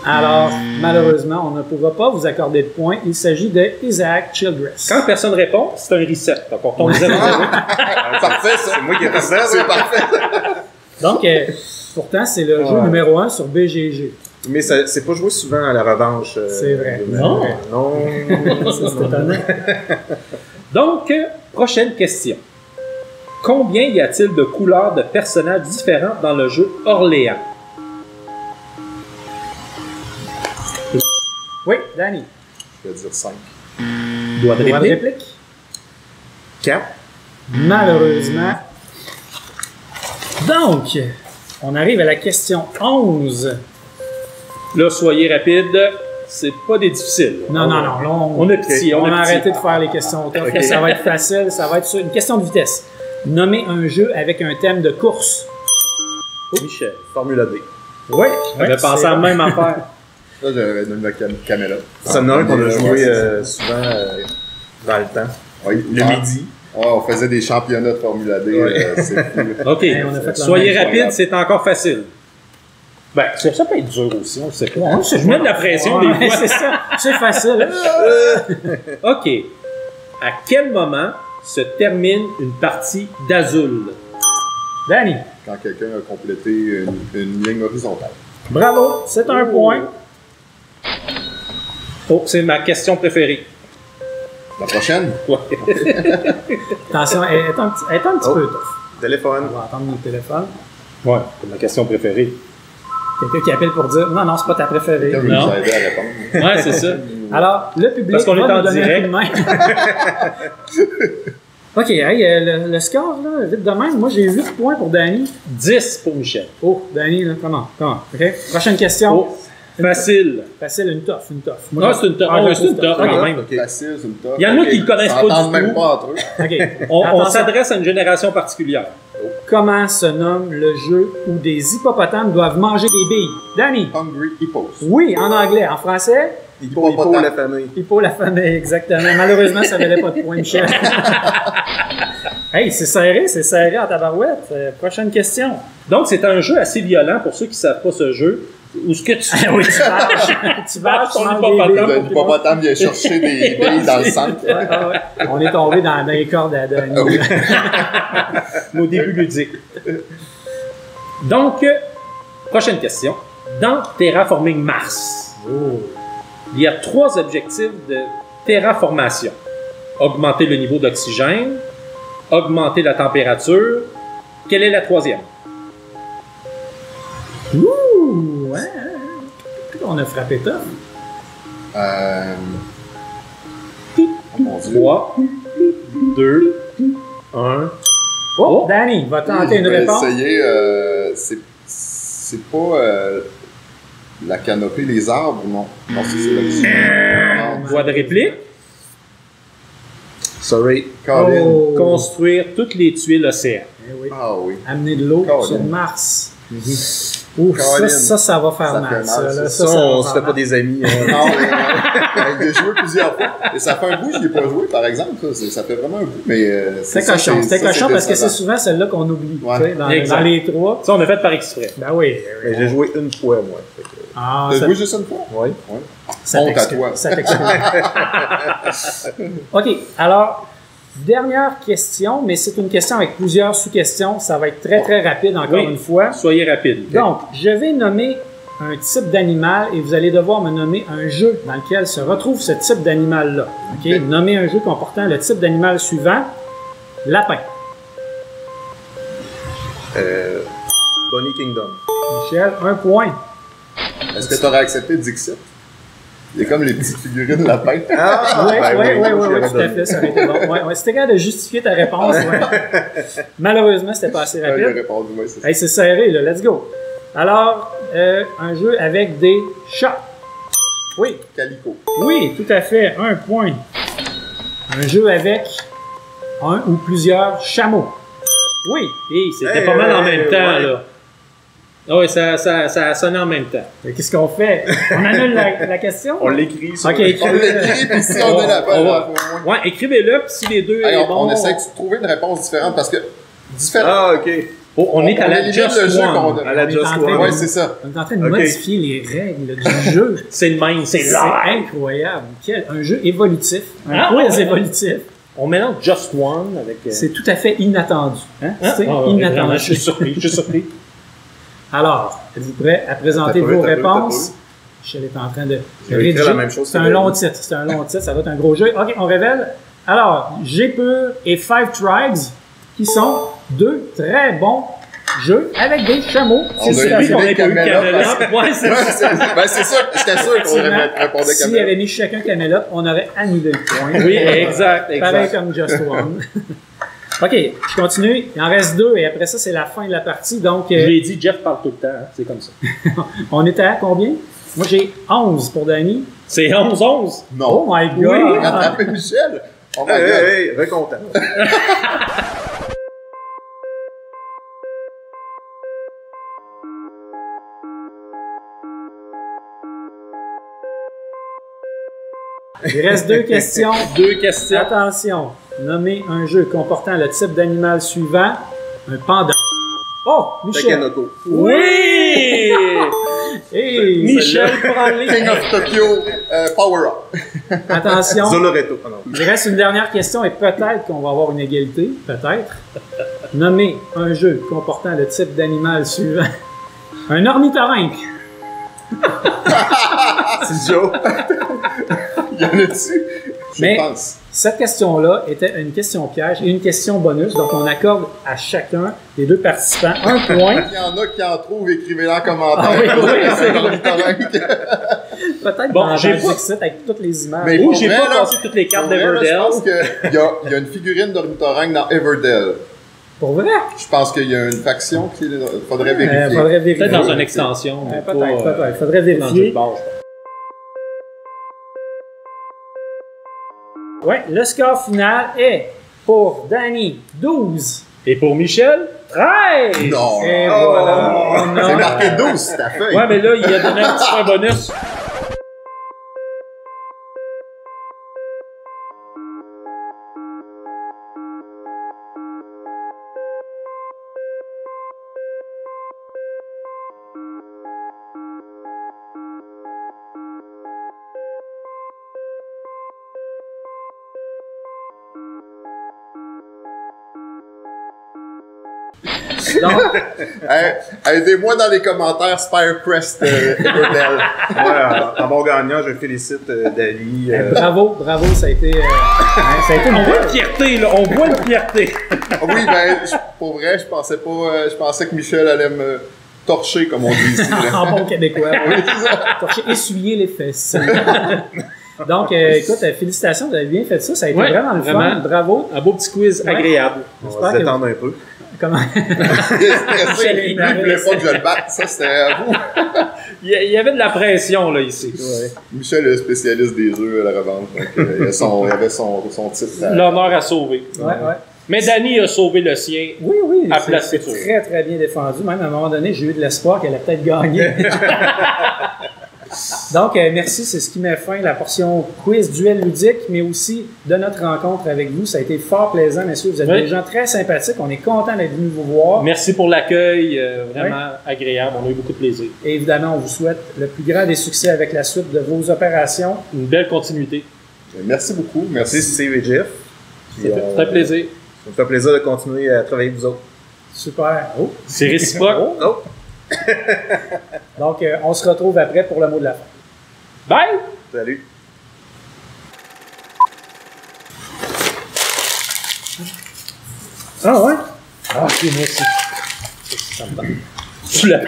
Alors, malheureusement, on ne pourra pas vous accorder de points. Il s'agit de Isaac Childress. Quand personne répond, c'est un reset. Donc, on tombe 0-0. Parfait, ça. C'est moi qui ai fait ça. C'est parfait. Donc, pourtant, c'est le jeu numéro 1 sur BGG. Mais c'est pas joué souvent à la revanche. C'est vrai. Non. Non. Ça, c'est étonnant. Donc, prochaine question. Combien y a-t-il de couleurs de personnages différents dans le jeu Orléans? Oui, Danny. Je vais dire 5. Doigt de Droit de réplique. réplique? 4. Malheureusement. Donc, on arrive à la question 11. Là, soyez rapide. C'est pas des difficiles. Non. Là, On a pitié. on On a a pitié. arrêté de faire les questions tough. Ok. Ça va être facile. Ça va être une question de vitesse. Nommez un jeu avec un thème de course. Michel. Formula D. Oui. J'avais pensé à la même affaire. Là, j'avais donné la caméra. Ça en a un qu'on a joué souvent dans le temps. Oui. Le midi. On faisait des championnats de Formula D. C'est fou. OK. on a fait la Soyez même rapide, chose. c'est encore facile. Ben, ça peut être dur aussi, on le sait pas. Je mets de la pression Ouais, des fois. c'est ça. C'est facile. OK. À quel moment se termine une partie d'Azul? Danny. Quand quelqu'un a complété une ligne horizontale. Bravo. C'est un point. Oh, c'est ma question préférée. La prochaine? Ouais. Attention, elle est un petit peu tough. Téléphone. On va attendre le téléphone. Ouais, c'est ma question préférée. Quelqu'un qui appelle pour dire non, c'est pas ta préférée. Quelqu'un veut Non. nous aider à répondre. Ouais, c'est ça. Alors, le public Parce qu'on va est en nous donner direct. un coup de main. OK, hey, le score, là, vite de même, moi j'ai 8 points pour Danny. 10 pour Michel. Oh, Danny, là, comment? OK, prochaine question. Oh, facile. Facile, une tough. Non, c'est une tough. Ah, Ouais, c'est une tough, OK. quand même. Facile, c'est une top. Il y en a qui le connaissent pas du S'entendent même tout. pas entre eux. OK. On Attention. s'adresse à une génération particulière. Comment se nomme le jeu où des hippopotames doivent manger des billes? Danny? Hungry Hippos. Oui, en anglais. En français? Hippo, la famille. Hippo, la famille, exactement. Malheureusement, ça valait pas de point, Michel. Hey, c'est serré en tabarouette. Prochaine question. Donc, c'est un jeu assez violent pour ceux qui ne savent pas ce jeu. Où ce que tu... Oui, tu vaches. Tu vaches, tu ton manges hippopotame. des billes. Le hippopotame vient chercher des billes dans le centre. Ouais. On est tombé dans les cordes à Danny. Nos débuts ludiques. Donc, prochaine question. Dans Terraforming Mars, il y a 3 objectifs de terraformation. Augmenter le niveau d'oxygène, augmenter la température. Quelle est la 3e? Ouh, ouais. On a frappé top. Mon Dieu. 3, 2, 1. Oh, Danny, va tenter une Je vais réponse. essayer. C'est pas la canopée, les arbres, non. Non, c'est l'oxygène. Voix de réplique. Sorry. Colin. Oh. Construire toutes les tuiles océans. Eh oui. Ah oui. Amener de l'eau Colin. sur Mars. Ouf, Caroline, ça va faire ça mal. fait mal, Ça, là. Ça, Ça on va se faire fait pas mal. des amis. Non, j'ai joué plusieurs fois. Et ça fait un bout, je l'ai pas joué, par exemple. Ça fait vraiment un bout, mais C'était cochon. C'était cochon parce que c'est souvent celle-là qu'on oublie. Ouais. Tu sais, dans Exact. les trois. Ça, on a fait par exprès. Ben oui. Mais j'ai joué une fois, moi. Fait que, Ah, T'as ça, joué juste une fois? ouais. ça honte à t'excuse. toi. Ça t'excuse. OK. Alors, dernière question, mais c'est une question avec plusieurs sous-questions. Ça va être très, très rapide encore Oui. une fois. Soyez rapide. Donc, je vais nommer un type d'animal et vous allez devoir me nommer un jeu dans lequel se retrouve ce type d'animal-là. OK? Ok. Nommez un jeu comportant le type d'animal suivant. Lapin. Bonnie Kingdom. Michel, 1 point. Est-ce que t'aurais accepté Dixit? Il y a comme les petites figurines lapins. Ah, Oui, ben oui, oui, moi, oui, j'aurais tout à donné. fait, ça aurait été bon. Ouais, ouais. C'était capable de justifier ta réponse. Ouais. Malheureusement, c'était pas assez Ouais, j'ai rapide. répondu, oui, c'est ça. Hey, c'est serré, là. Let's go. Alors, un jeu avec des chats. Oui, Calico. oui, tout à fait. 1 point. Un jeu avec un ou plusieurs chameaux. Oui. Hey, c'était Hey, pas mal en même ouais. temps, là. Ah oui, ça a sonné en même temps. Mais qu'est-ce qu'on fait? On annule la question? On l'écrit sur Ok, le- On l'écrit, puis si on a la on va- bonne, Ouais, écrivez-le, puis si les deux Hey, est on bon, essaie de trouver une réponse différente parce que différent. Ah, ok. Oh, on est à la élimine Just le jeu One. qu'on À la On est Just en train One. de- Ouais, c'est ça. On est en train de Ok. modifier les règles du jeu. C'est le même, c'est C'est là. incroyable. Un jeu évolutif. Un Ah, quiz ouais. évolutif. On mélange Just One avec... C'est tout à fait inattendu. Hein? Ah, C'est vraiment, inattendu. je suis surpris, je suis surpris. Alors, êtes-vous prêts à présenter T'as pas vos vu, t'as réponses? Michel est en train de Je vais écrire la même chose C'est que un lui. long titre. C'est un long titre. Ça va être un gros jeu. OK, on révèle. Alors, G-Pur et Five Tribes, qui sont deux très bons jeux avec des chameaux. On a super éliminé bon. On a pas eu Camelot, Camelot. Ouais, c'est Ouais, c'est ça. J'étais sûr qu'on Effectivement, répondait s'il Camelot. avait mis chacun Camelot, on aurait annulé le point. Oui, exact, Pareil exact. comme Just One. OK, je continue. Il en reste 2 et après ça, c'est la fin de la partie. Donc, Je l'ai dit, Jeff parle tout le temps, hein, c'est comme ça. on était à combien? Moi, j'ai 11 pour Danny. C'est 11-11. Oh Non. my God! Rattraper Michel. Oh my Hey, God. hey, hey, recontent. Il reste 2 questions. 2 questions. Attention. Nommez un jeu comportant le type d'animal suivant. Un panda. Oh, Michel. Takenoko. Oui! Hey, Michel prend les... King of Tokyo, Power Up. attention. Zoloreto. Ah non. Il reste une dernière question et peut-être qu'on va avoir une égalité. Peut-être. Nommez un jeu comportant le type d'animal suivant. Un ornithorynque. C'est Joe. Il y en a dessus? Mais- Je pense. Cette question-là était une question piège et une question bonus. Donc, on accorde à chacun des deux participants un point. Il y en a qui en trouvent, écrivez-le en commentaire. Ah oui, oui, c'est Dans vrai. l'ornithorynque. Peut-être Bon, dans j'ai le pas- Dixit avec toutes les images. Mais Ouh, pour j'ai vrai, pas là, passé toutes les cartes Pour vrai, là, d'Everdell. Je pense qu'il y a une figurine d'ornithorynque dans Everdell. Pour vrai? Je pense qu'il y a une faction qu'il faudrait vérifier. Faudrait vérifier. Peut-être dans une extension. mais Peut-être, pas, peut-être. Faudrait dans le jeu de vérifier. base. Ouais, le score final est pour Danny 12. Et pour Michel, 13! Non. Et Oh. voilà. On a- C'est marqué 12 sur ta feuille. Ouais, mais là, il a donné un petit point bonus. Donc, Hey, aidez-moi dans les commentaires Spirecrest Everdell. Ouais, en bon gagnant, je félicite Dali. bravo, ça a été une On voit une fierté, là. On voit une fierté. Ah oui, ben, pour vrai, je pensais pas, je pensais que Michel allait me torcher, comme on dit ici. là. en bon québécois. Torcher, essuyer les fesses. Donc, écoute, félicitations, vous avez bien fait ça. Ça a été Ouais, vraiment le fun. vraiment. Bravo. Un beau petit quiz Ouais. agréable. On J'espère va se que- détendre un peu. Comment? Il est stressé. Lui, il voulait pas que je le batte. Ça, c'était à vous. Il y avait de la pression, là, ici. Michel est le spécialiste des jeux à la revanche. Donc, il avait son titre. L'honneur à sauver. Ouais, ouais. Mais Danny a sauvé le sien. Oui, oui, À c'est place c'est future. très, très bien défendu. Même à un moment donné, j'ai eu de l'espoir qu'elle allait peut-être gagner. Donc, merci. C'est ce qui met fin à la portion quiz duel ludique, mais aussi de notre rencontre avec vous. Ça a été fort plaisant, messieurs. Vous êtes Oui. des gens très sympathiques. On est content d'être venus vous voir. Merci pour l'accueil, vraiment agréable. On a eu beaucoup de plaisir. Et évidemment, on vous souhaite le plus grand des succès avec la suite de vos opérations. Une belle continuité. Merci beaucoup. Merci Steve et Jeff. Puis, Ça fait très plaisir. Ça me fait plaisir de continuer à travailler avec vous autres. Super. Oh. C'est réciproque. Oh! Donc, on se retrouve après pour le mot de la fin. Bye! Salut! Ah ouais? Ah, ok, merci. Ça me tente. Tu l'as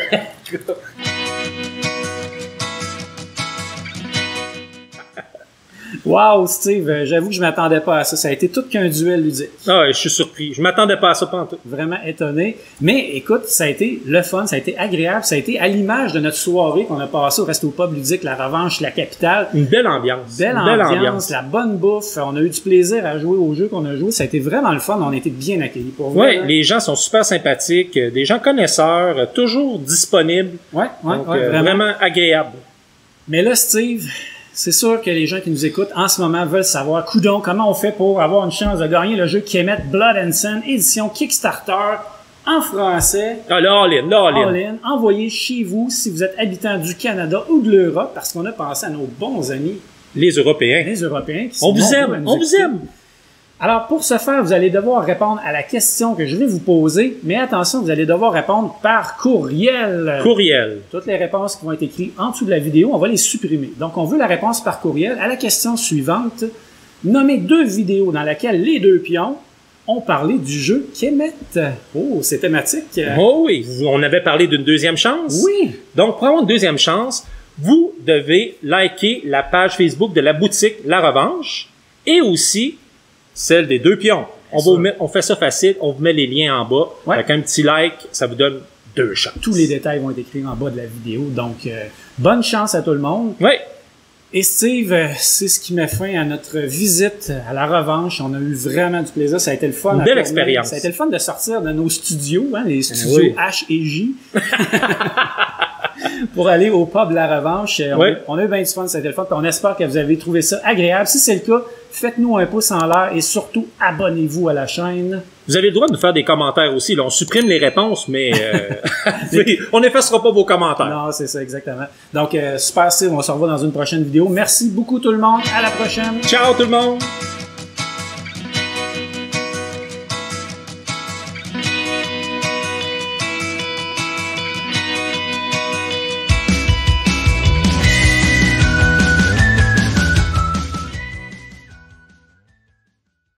Wow, Steve, j'avoue que je m'attendais pas à ça. Ça a été tout qu'un duel ludique. Ah, je suis surpris. Je m'attendais pas à ça pantoute. Vraiment étonné. Mais écoute, ça a été le fun, ça a été agréable, ça a été à l'image de notre soirée qu'on a passée au Resto Pub ludique, la Revanche, la capitale. Une belle ambiance. Belle ambiance, la bonne bouffe. On a eu du plaisir à jouer aux jeux qu'on a joués. Ça a été vraiment le fun. On a été bien accueillis pour vous. Oui, les gens sont super sympathiques, des gens connaisseurs, toujours disponibles. Ouais, Donc, vraiment. vraiment agréable. Mais là, Steve, c'est sûr que les gens qui nous écoutent en ce moment veulent savoir, coudonc, comment on fait pour avoir une chance de gagner le jeu Kemet Blood and Sand, édition Kickstarter, en français. Ah, là, all-in, là, all-in. All-in, envoyez chez vous si vous êtes habitant du Canada ou de l'Europe, parce qu'on a pensé à nos bons amis, Les Européens. les Européens. Qui On sont vous nombreux à aime, nous on vous écouter. aime. Alors, pour ce faire, vous allez devoir répondre à la question que je vais vous poser, mais attention, vous allez devoir répondre par courriel. Courriel. Toutes les réponses qui vont être écrites en dessous de la vidéo, on va les supprimer. Donc, on veut la réponse par courriel à la question suivante. Nommez 2 vidéos dans lesquelles les 2 pions ont parlé du jeu Kemet. Oh, c'est thématique. Oh oui, on avait parlé d'une deuxième chance. Oui. Donc, pour avoir une deuxième chance, vous devez liker la page Facebook de la boutique La Revanche et aussi celle des 2 pions. On fait ça facile, on vous met les liens en bas. Ouais. Avec un petit like, ça vous donne 2 chances. Tous les détails vont être écrits en bas de la vidéo. Donc, bonne chance à tout le monde. Oui. Et Steve, c'est ce qui met fin à notre visite à la Revanche. On a eu vraiment du plaisir. Ça a été le fun. Une à belle tourner. expérience. Ça a été le fun de sortir de nos studios, hein, les studios oui. H et J, pour aller au pub La Revanche. Oui. On a eu bien du fun. Ça a été le fun. Puis on espère que vous avez trouvé ça agréable. Si c'est le cas, faites-nous un pouce en l'air et surtout, abonnez-vous à la chaîne. Vous avez le droit de nous faire des commentaires aussi. Là, on supprime les réponses, mais on n'effacera pas vos commentaires. Non, c'est ça, exactement. Donc, super Steve, on se revoit dans une prochaine vidéo. Merci beaucoup tout le monde. À la prochaine. Ciao tout le monde!